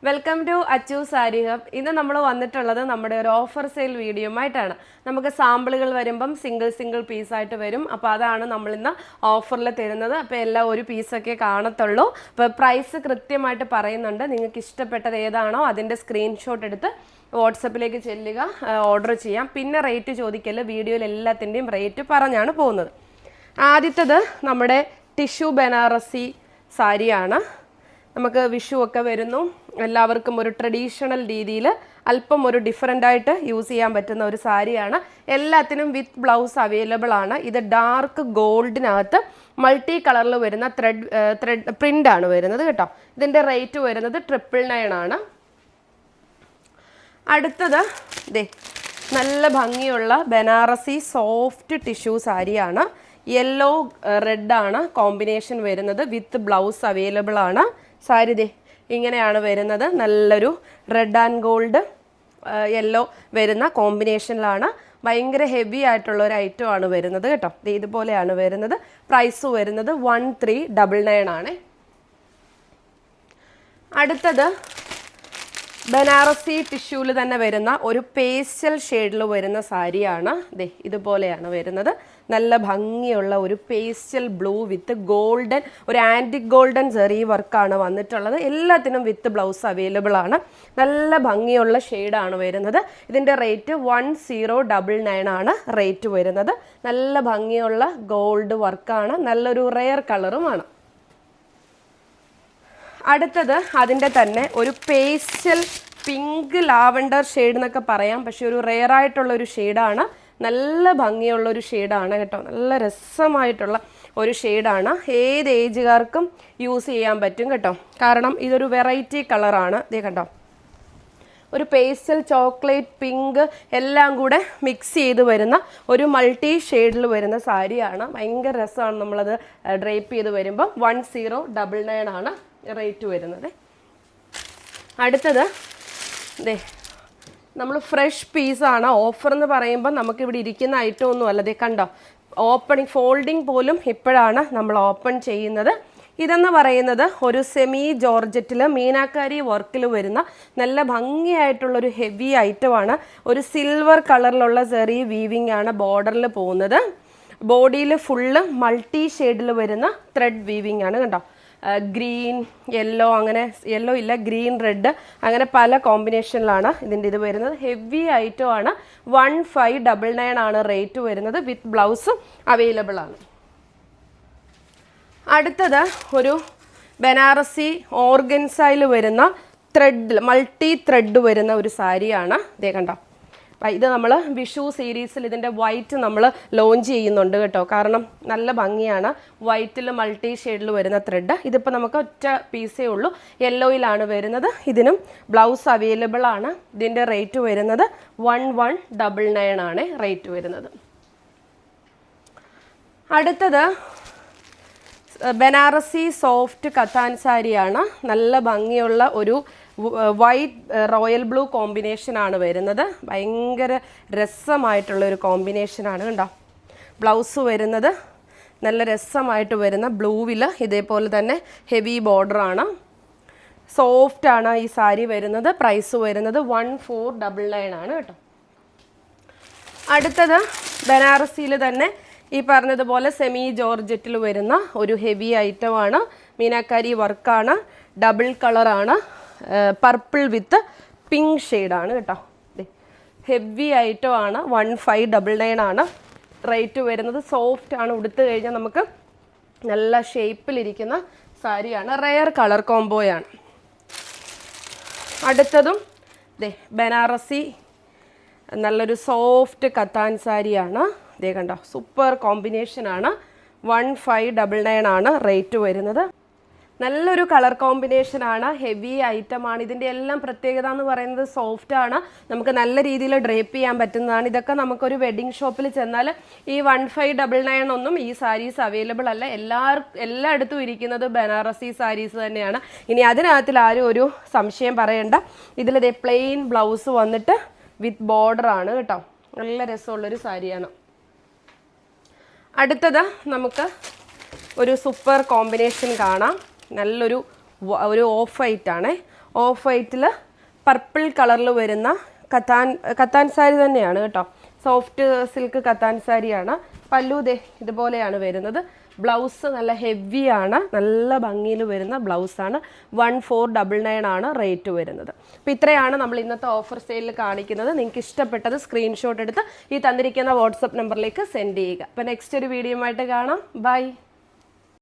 Welcome to Achu sari hub. ഇന്ന് നമ്മൾ വന്നിട്ടുള്ളത് നമ്മുടെ ഒരു ഓഫർ സെയിൽ വീഡിയോയുമായിട്ടാണ്. നമുക്ക് സാമ്പിളുകൾ വരുമ്പം സിംഗിൾ പീസായിട്ട് വരും. അപ്പോൾ അതാണ് നമ്മളിന്ന് ഓഫറിൽ തരുന്നത്. അപ്പോൾ എല്ലാം ഒരു പീസൊക്കെ കാണത്തുള്ളൂ. അപ്പോൾ പ്രൈസ് കൃത്യമായിട്ട് പറയുന്നുണ്ട്. നിങ്ങൾക്ക് ഇഷ്ടപ്പെട്ടത് ഏതാണോ അതിൻ്റെ സ്ക്രീൻഷോട്ട് എടുത്ത് വാട്സപ്പിലേക്ക് ചെല്ലുക, ഓർഡർ ചെയ്യാം. പിന്നെ റേറ്റ് ചോദിക്കല്, വീഡിയോയിൽ എല്ലാത്തിൻ്റെയും റേറ്റ് പറഞ്ഞാണ് പോകുന്നത്. ആദ്യത്തത് നമ്മുടെ ടിഷ്യൂ ബനാറസി സാരിയാണ്. നമുക്ക് വിഷു ഒക്കെ വരുന്നു, എല്ലാവർക്കും ഒരു ട്രഡീഷണൽ രീതിയിൽ അല്പം ഒരു ഡിഫറെൻ്റ് ആയിട്ട് യൂസ് ചെയ്യാൻ പറ്റുന്ന ഒരു സാരിയാണ്. എല്ലാത്തിനും വിത്ത് ബ്ലൗസ് അവൈലബിൾ ആണ്. ഇത് ഡാർക്ക് ഗോൾഡിനകത്ത് മൾട്ടി കളറിൽ വരുന്ന ത്രെഡ് പ്രിൻ്റ് ആണ് വരുന്നത് കേട്ടോ. ഇതിൻ്റെ റേറ്റ് വരുന്നത് 999 ആണ്. അടുത്തത് നല്ല ഭംഗിയുള്ള ബനാറസി സോഫ്റ്റ് ടിഷ്യൂ സാരിയാണ്. യെല്ലോ റെഡാണ് കോമ്പിനേഷൻ വരുന്നത്. വിത്ത് ബ്ലൗസ് അവൈലബിൾ ആണ്. സാരി ഇങ്ങനെയാണ് വരുന്നത്. നല്ലൊരു റെഡ് ആൻഡ് ഗോൾഡ് യെല്ലോ വരുന്ന കോമ്പിനേഷനിലാണ്. ഭയങ്കര ഹെവി ആയിട്ടുള്ള ഒരു ഐറ്റം ആണ് വരുന്നത് കേട്ടോ. ഇതുപോലെയാണ് വരുന്നത്. പ്രൈസ് വരുന്നത് 1399 ആണ്. അടുത്തത് ബനാറസി ടിഷ്യൂവിൽ തന്നെ വരുന്ന ഒരു പേസ്റ്റൽ ഷെയ്ഡിൽ വരുന്ന സാരിയാണ്. ഇതുപോലെയാണ് വരുന്നത്. നല്ല ഭംഗിയുള്ള ഒരു പേസ്റ്റൽ ബ്ലൂ വിത്ത് ഗോൾഡൻ, ഒരു ആൻറ്റിക് ഗോൾഡൻ സെറി വർക്കാണ് വന്നിട്ടുള്ളത്. എല്ലാത്തിനും വിത്ത് ബ്ലൗസ് അവൈലബിൾ ആണ്. നല്ല ഭംഗിയുള്ള ഷെയ്ഡാണ് വരുന്നത്. ഇതിൻ്റെ റേറ്റ് 1099 ആണ് റേറ്റ് വരുന്നത്. നല്ല ഭംഗിയുള്ള ഗോൾഡ് വർക്കാണ്. നല്ലൊരു റെയർ കളറുമാണ്. അടുത്തത് അതിൻ്റെ തന്നെ ഒരു പേസ്റ്റൽ പിങ്ക് ലാവൻഡർ ഷെയ്ഡ് എന്നൊക്കെ പറയാം. പക്ഷെ ഒരു റെയർ ആയിട്ടുള്ള ഒരു ഷെയ്ഡാണ്. നല്ല ഭംഗിയുള്ള ഒരു ഷെയ്ഡാണ് കേട്ടോ. നല്ല രസമായിട്ടുള്ള ഒരു ഷെയ്ഡാണ്. ഏത് ഏജുകാർക്കും യൂസ് ചെയ്യാൻ പറ്റും കേട്ടോ. കാരണം ഇതൊരു വെറൈറ്റി കളറാണ്. കണ്ടോ, ഒരു പേസ്റ്റൽ ചോക്ലേറ്റ് പിങ്ക് എല്ലാം കൂടെ മിക്സ് ചെയ്ത് വരുന്ന ഒരു മൾട്ടി ഷെയ്ഡിൽ വരുന്ന സാരിയാണ്. ഭയങ്കര രസമാണ് നമ്മളത് ഡ്രേപ്പ് ചെയ്ത് വരുമ്പോൾ. 1099 ആണ് റേറ്റ് വരുന്നത്. അടുത്തത് നമ്മൾ ഫ്രഷ് പീസാണ്. ഓഫർ എന്ന് പറയുമ്പോൾ നമുക്കിവിടെ ഇരിക്കുന്ന ഐറ്റം ഒന്നും അല്ല. കണ്ടോ, ഓപ്പണിങ് ഫോൾഡിങ് പോലും ഇപ്പോഴാണ് നമ്മൾ ഓപ്പൺ ചെയ്യുന്നത്. ഇതെന്ന് പറയുന്നത് ഒരു സെമി ജോർജറ്റിൽ മീനാക്കാരി വർക്കിൽ വരുന്ന നല്ല ഭംഗിയായിട്ടുള്ളൊരു ഹെവി ഐറ്റമാണ്. ഒരു സിൽവർ കളറിലുള്ള സെറി വീവിങ് ആണ് ബോർഡറിൽ പോകുന്നത്. ബോഡിയിൽ ഫുള്ള് മൾട്ടി ഷെയ്ഡിൽ വരുന്ന ത്രെഡ് വീവിങ് ആണ്. കണ്ടോ, ഗ്രീൻ യെല്ലോ, അങ്ങനെ യെല്ലോ ഇല്ല, ഗ്രീൻ റെഡ്, അങ്ങനെ പല കോമ്പിനേഷനിലാണ് ഇതിൻ്റെ ഇത് വരുന്നത്. ഹെവി ഐറ്റം ആണ്. 1599 ആണ് റേറ്റ് വരുന്നത്. വിത്ത് ബ്ലൗസും അവൈലബിൾ ആണ്. അടുത്തത് ഒരു ബനാറസി ഓർഗൻസയിൽ വരുന്ന ത്രെഡ്, മൾട്ടി ത്രെഡ് വരുന്ന ഒരു സാരിയാണ്. കണ്ടോ, ഇത് നമ്മൾ വിഷു സീരീസിൽ ഇതിൻ്റെ വൈറ്റ് നമ്മൾ ലോഞ്ച് ചെയ്യുന്നുണ്ട് കേട്ടോ. കാരണം നല്ല ഭംഗിയാണ്. വൈറ്റിൽ മൾട്ടി ഷെയ്ഡിൽ വരുന്ന ത്രെഡ്. ഇതിപ്പോൾ നമുക്ക് ഒറ്റ പീസേ ഉള്ളൂ. യെല്ലോയിലാണ് വരുന്നത്. ഇതിനും ബ്ലൗസ് അവൈലബിൾ ആണ്. ഇതിൻ്റെ റേറ്റ് വരുന്നത് 1199 ആണ് റേറ്റ് വരുന്നത്. അടുത്തത് ബനാറസി സോഫ്റ്റ് കത്താൻ സാരിയാണ്. നല്ല ഭംഗിയുള്ള ഒരു വൈറ്റ് റോയൽ ബ്ലൂ കോമ്പിനേഷനാണ് വരുന്നത്. ഭയങ്കര രസമായിട്ടുള്ള ഒരു കോമ്പിനേഷനാണ്. കണ്ടോ, ബ്ലൗസ് വരുന്നത് നല്ല രസമായിട്ട് വരുന്ന ബ്ലൂവിൽ ഇതേപോലെ തന്നെ ഹെവി ബോർഡറാണ്. സോഫ്റ്റാണ് ഈ സാരി വരുന്നത്. പ്രൈസ് വരുന്നത് 1499 ആണ് കേട്ടോ. അടുത്തത് ബനാറസിയിൽ തന്നെ ഈ പറഞ്ഞതുപോലെ സെമി ജോർജറ്റിൽ വരുന്ന ഒരു ഹെവി ഐറ്റമാണ്. മീനാക്കാരി വർക്കാണ്. ഡബിൾ കളറാണ്. പർപ്പിൾ വിത്ത് പിങ്ക് ഷെയ്ഡാണ് കേട്ടോ. ഹെവി ഐറ്റം ആണ്. 1599 ആണ് റേറ്റ് വരുന്നത്. സോഫ്റ്റ് ആണ്. ഉടുത്ത് കഴിഞ്ഞാൽ നമുക്ക് നല്ല ഷേപ്പിലിരിക്കുന്ന സാരിയാണ്. റെയർ കളർ കോംബോയാണ്. അടുത്തതും ബനാറസി നല്ലൊരു സോഫ്റ്റ് കത്താൻ സാരിയാണ്. കണ്ടോ, സൂപ്പർ കോമ്പിനേഷനാണ്. 1599 ആണ് റേറ്റ് വരുന്നത്. നല്ലൊരു കളർ കോമ്പിനേഷനാണ്. ഹെവി ഐറ്റമാണ്. ഇതിൻ്റെ എല്ലാം പ്രത്യേകത എന്ന് പറയുന്നത് സോഫ്റ്റ് ആണ്. നമുക്ക് നല്ല രീതിയിൽ ഡ്രേപ്പ് ചെയ്യാൻ പറ്റുന്നതാണ്. ഇതൊക്കെ നമുക്കൊരു വെഡിങ് ഷോപ്പിൽ ചെന്നാൽ ഈ 1599 ഒന്നും ഈ സാരീസ് അവൈലബിൾ അല്ല. എല്ലായിടത്തും ഇരിക്കുന്നത് ബനാറസി സാരീസ് തന്നെയാണ്. ഇനി അതിനകത്തിൽ ആരും ഒരു സംശയം പറയണ്ട. ഇതിൽ പ്ലെയിൻ ബ്ലൗസ് വന്നിട്ട് വിത്ത് ബോർഡർ ആണ് കേട്ടോ. നല്ല രസമുള്ളൊരു സാരിയാണ്. അടുത്തത് നമുക്ക് ഒരു സൂപ്പർ കോമ്പിനേഷൻ കാണാം. നല്ലൊരു ഓഫ് വൈറ്റ് ആണ്. ഓഫ് വൈറ്റിൽ പർപ്പിൾ കളറിൽ വരുന്ന കത്താൻ സാരി തന്നെയാണ് കേട്ടോ. സോഫ്റ്റ് സിൽക്ക് കത്താൻ സാരിയാണ്. പല്ലു ദേ ഇതുപോലെയാണ് വരുന്നത്. ബ്ലൗസ് നല്ല ഹെവിയാണ്, നല്ല ഭംഗിയിൽ വരുന്ന ബ്ലൗസാണ്. 1499 ആണ് റേറ്റ് വരുന്നത്. അപ്പോൾ ഇത്രയാണ് നമ്മൾ ഇന്നത്തെ ഓഫർ സെയിലിൽ കാണിക്കുന്നത്. നിങ്ങൾക്ക് ഇഷ്ടപ്പെട്ടത് സ്ക്രീൻഷോട്ട് എടുത്ത് ഈ തന്നിരിക്കുന്ന വാട്സപ്പ് നമ്പറിലേക്ക് സെൻഡ് ചെയ്യുക. അപ്പോൾ നെക്സ്റ്റ് ഒരു വീഡിയോ ആയിട്ട് കാണാം. ബൈ.